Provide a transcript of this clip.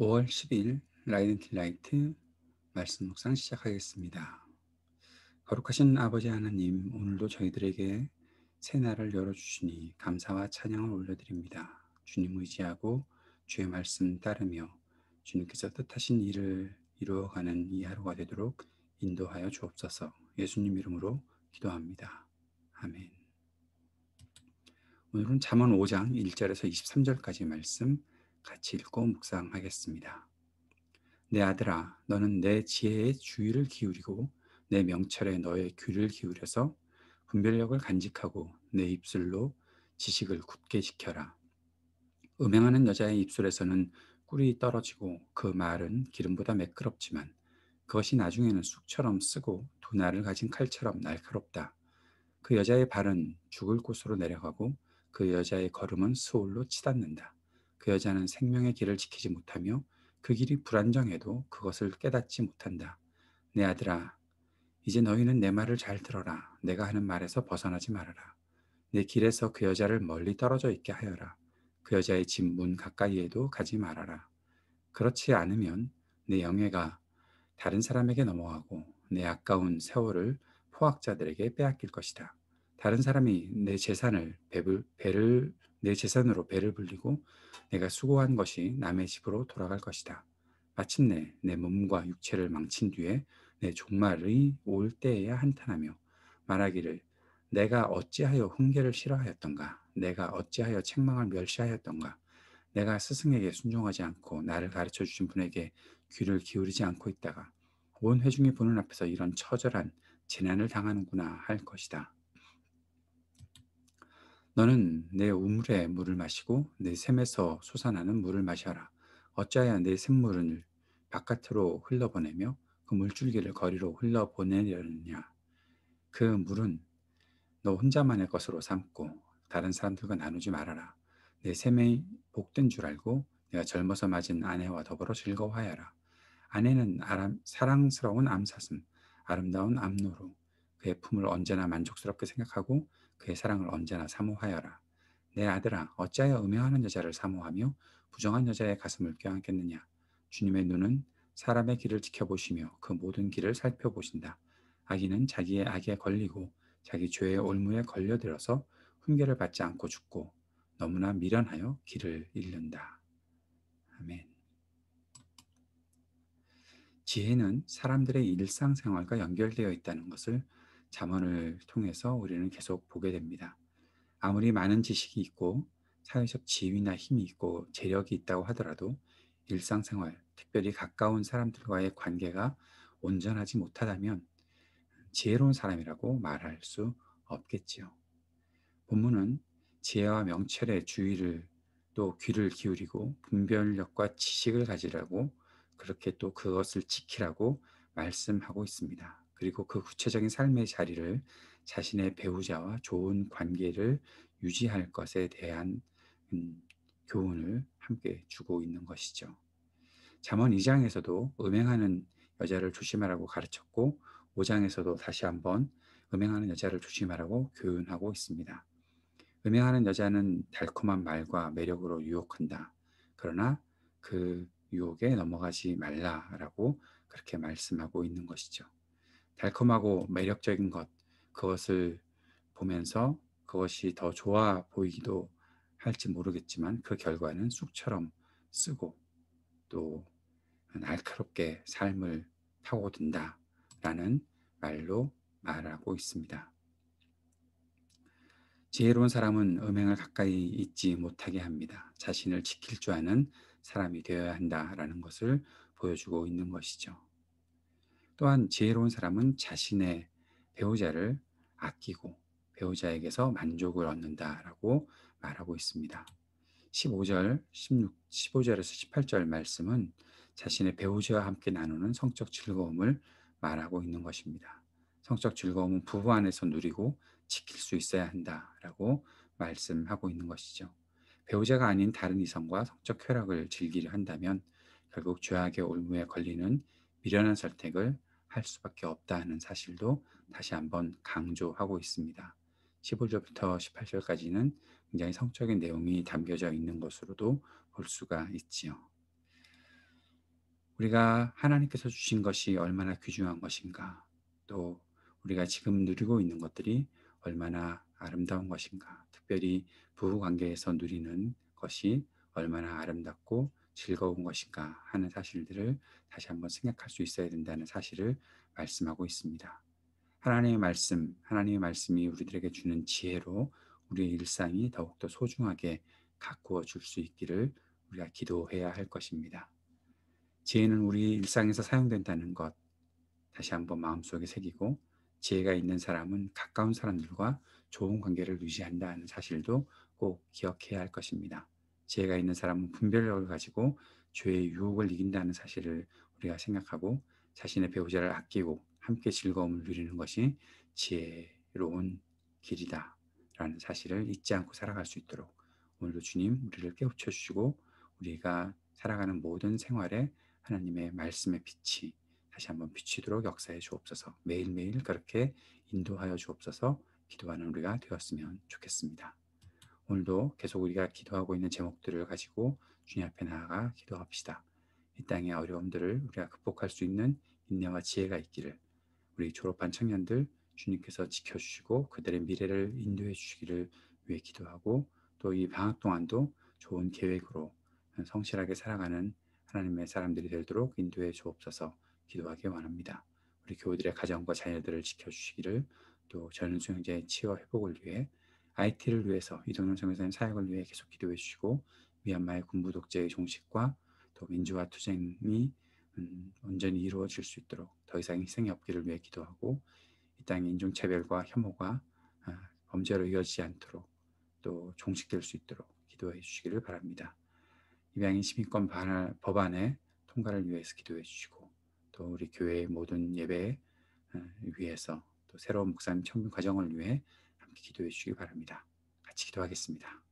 5월 10일 라이트 말씀 묵상 시작하겠습니다. 거룩하신 아버지 하나님, 오늘도 저희들에게 새 날을 열어주시니 감사와 찬양을 올려드립니다. 주님 의지하고 주의 말씀 따르며 주님께서 뜻하신 일을 이루어가는 이 하루가 되도록 인도하여 주옵소서. 예수님 이름으로 기도합니다. 아멘. 오늘은 잠언 5장 1절에서 23절까지 말씀 같이 읽고 묵상하겠습니다. 내 아들아, 너는 내 지혜에 주의를 기울이고 내 명철에 너의 귀를 기울여서 분별력을 간직하고 내 입술로 지식을 굳게 지켜라. 음행하는 여자의 입술에서는 꿀이 떨어지고 그 말은 기름보다 매끄럽지만 그것이 나중에는 쑥처럼 쓰고 두 날을 가진 칼처럼 날카롭다. 그 여자의 발은 죽을 곳으로 내려가고 그 여자의 걸음은 스올로 치닫는다. 그 여자는 생명의 길을 지키지 못하며 그 길이 불안정해도 그것을 깨닫지 못한다. 내 아들아, 이제 너희는 내 말을 잘 들어라. 내가 하는 말에서 벗어나지 말아라. 내 길에서 그 여자를 멀리 떨어져 있게 하여라. 그 여자의 집 문 가까이에도 가지 말아라. 그렇지 않으면 내 영예가 다른 사람에게 넘어가고 내 아까운 세월을 포악자들에게 빼앗길 것이다. 다른 사람이 내 재산으로 배를 불리고 내가 수고한 것이 남의 집으로 돌아갈 것이다. 마침내 내 몸과 육체를 망친 뒤에 내 종말이 올 때에야 한탄하며 말하기를 내가 어찌하여 훈계를 싫어하였던가? 내가 어찌하여 책망을 멸시하였던가? 내가 스승에게 순종하지 않고 나를 가르쳐 주신 분에게 귀를 기울이지 않고 있다가 온 회중이 보는 앞에서 이런 처절한 재난을 당하는구나 할 것이다. 너는 내 우물의 물을 마시고 내 샘에서 솟아나는 물을 마셔라. 어찌하여 내 샘물을 바깥으로 흘러보내며 그 물줄기를 거리로 흘러보내려느냐. 그 물은 너 혼자만의 것으로 삼고 다른 사람들과 나누지 말아라. 내 샘이 복된 줄 알고 내가 젊어서 맞은 아내와 더불어 즐거워하여라. 아내는 사랑스러운 암사슴, 아름다운 암노루. 그의 품을 언제나 만족스럽게 생각하고 그의 사랑을 언제나 사모하여라. 내 아들아, 어찌하여 음행하는 여자를 사모하며 부정한 여자의 가슴을 껴안겠느냐. 주님의 눈은 사람의 길을 지켜보시며 그 모든 길을 살펴보신다. 악인은 자기의 악에 걸리고 자기 죄의 올무에 걸려들어서 훈계를 받지 않고 죽고 너무나 미련하여 길을 잃는다. 아멘. 지혜는 사람들의 일상생활과 연결되어 있다는 것을 잠언을 통해서 우리는 계속 보게 됩니다. 아무리 많은 지식이 있고 사회적 지위나 힘이 있고 재력이 있다고 하더라도 일상생활, 특별히 가까운 사람들과의 관계가 온전하지 못하다면 지혜로운 사람이라고 말할 수 없겠지요. 본문은 지혜와 명철의 주의를 또 귀를 기울이고 분별력과 지식을 가지라고 그렇게 또 그것을 지키라고 말씀하고 있습니다. 그리고 그 구체적인 삶의 자리를 자신의 배우자와 좋은 관계를 유지할 것에 대한 교훈을 함께 주고 있는 것이죠. 잠언 2장에서도 음행하는 여자를 조심하라고 가르쳤고 5장에서도 다시 한번 음행하는 여자를 조심하라고 교훈하고 있습니다. 음행하는 여자는 달콤한 말과 매력으로 유혹한다. 그러나 그 유혹에 넘어가지 말라라고 그렇게 말씀하고 있는 것이죠. 달콤하고 매력적인 것, 그것을 보면서 그것이 더 좋아 보이기도 할지 모르겠지만 그 결과는 쑥처럼 쓰고 또 날카롭게 삶을 파고든다라는 말로 말하고 있습니다. 지혜로운 사람은 음행을 가까이 있지 못하게 합니다. 자신을 지킬 줄 아는 사람이 되어야 한다라는 것을 보여주고 있는 것이죠. 또한 지혜로운 사람은 자신의 배우자를 아끼고 배우자에게서 만족을 얻는다라고 말하고 있습니다. 15절에서 18절 말씀은 자신의 배우자와 함께 나누는 성적 즐거움을 말하고 있는 것입니다. 성적 즐거움은 부부 안에서 누리고 지킬 수 있어야 한다라고 말씀하고 있는 것이죠. 배우자가 아닌 다른 이성과 성적 쾌락을 즐기려 한다면 결국 죄악의 올무에 걸리는 미련한 선택을 할 수밖에 없다는 사실도 다시 한번 강조하고 있습니다. 15절부터 18절까지는 굉장히 성적인 내용이 담겨져 있는 것으로도 볼 수가 있지요. 우리가 하나님께서 주신 것이 얼마나 귀중한 것인가, 또 우리가 지금 누리고 있는 것들이 얼마나 아름다운 것인가, 특별히 부부 관계에서 누리는 것이 얼마나 아름답고 즐거운 것인가 하는 사실들을 다시 한번 생각할 수 있어야 된다는 사실을 말씀하고 있습니다. 하나님의 말씀이 우리들에게 주는 지혜로 우리의 일상이 더욱더 소중하게 가꾸어 줄 수 있기를 우리가 기도해야 할 것입니다. 지혜는 우리 일상에서 사용된다는 것 다시 한번 마음속에 새기고, 지혜가 있는 사람은 가까운 사람들과 좋은 관계를 유지한다는 사실도 꼭 기억해야 할 것입니다. 지혜가 있는 사람은 분별력을 가지고 죄의 유혹을 이긴다는 사실을 우리가 생각하고, 자신의 배우자를 아끼고 함께 즐거움을 누리는 것이 지혜로운 길이다 라는 사실을 잊지 않고 살아갈 수 있도록 오늘도 주님 우리를 깨우쳐 주시고, 우리가 살아가는 모든 생활에 하나님의 말씀의 빛이 다시 한번 비치도록 역사해 주옵소서. 매일매일 그렇게 인도하여 주옵소서. 기도하는 우리가 되었으면 좋겠습니다. 오늘도 계속 우리가 기도하고 있는 제목들을 가지고 주님 앞에 나아가 기도합시다. 이 땅의 어려움들을 우리가 극복할 수 있는 인내와 지혜가 있기를, 우리 졸업한 청년들 주님께서 지켜주시고 그들의 미래를 인도해 주시기를 위해 기도하고, 또 이 방학 동안도 좋은 계획으로 성실하게 살아가는 하나님의 사람들이 되도록 인도해 주옵소서. 기도하기 원합니다. 우리 교우들의 가정과 자녀들을 지켜주시기를, 또 전수영자의 치유 회복을 위해, IT를 위해서 이동영 선교사님 사역을 위해 계속 기도해 주시고, 미얀마의 군부 독재의 종식과 또 민주화 투쟁이 온전히 이루어질 수 있도록 더 이상 희생이 없기를 위해 기도하고, 이 땅의 인종차별과 혐오가 범죄로 이어지지 않도록 또 종식될 수 있도록 기도해 주시기를 바랍니다. 입양인 시민권 법안의 통과를 위해서 기도해 주시고, 또 우리 교회의 모든 예배 위해서, 또 새로운 목사님 청빙 과정을 위해 함께 기도해 주시기 바랍니다. 같이 기도하겠습니다.